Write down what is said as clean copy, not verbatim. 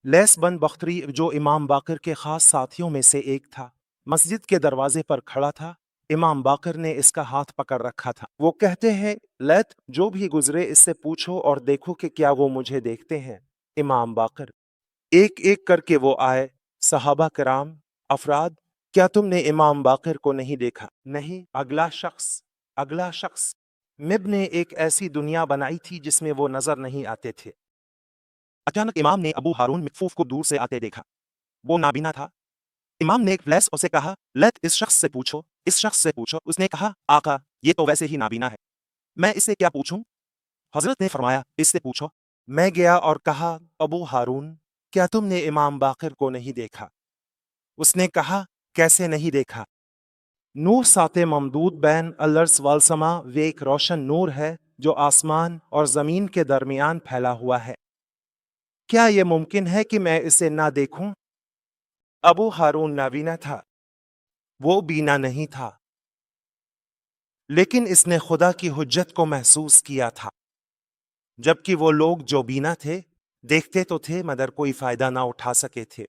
Less बन बख्तरी जो इमाम बाकर के खास साथियों में से एक था, मस्जिद के दरवाजे पर खड़ा था। इमाम बाकर ने इसका हाथ पकड़ रखा था। वो कहते हैं, लैथ, जो भी गुजरे इससे पूछो और देखो कि क्या वो मुझे देखते हैं। इमाम बाकर। एक एक करके वो आए। सहाबा कराम, अफराद, क्या तुमने इमाम बाकर को नहीं देखा? नहीं। अगला शख्स, अगला शख्स। मिब ने एक ऐसी दुनिया बनाई थी जिसमें वो नजर नहीं आते थे। अचानक इमाम ने अबू हारून मकफूफ को दूर से आते देखा। वो नाबीना था। इमाम ने फ्लैश उसे कहा, लत, इस शख्स से पूछो, इस शख्स से पूछो। उसने कहा, आका, ये तो वैसे ही नाबीना है, मैं इससे क्या पूछूं? हजरत ने फरमाया, इससे पूछो। मैं गया और कहा, अबू हारून, क्या तुमने इमाम बाकर को नहीं देखा? उसने कहा, कैसे नहीं देखा? नूर साते ममदूद बैन अलर्स वालसमा, वे एक रोशन नूर है जो आसमान और जमीन के दरमियान फैला हुआ है। क्या यह मुमकिन है कि मैं इसे ना देखूं? अबू हारून नाबीना था, वो बीना नहीं था, लेकिन इसने खुदा की हुज्जत को महसूस किया था। जबकि वो लोग जो बीना थे, देखते तो थे मगर कोई फायदा ना उठा सके थे।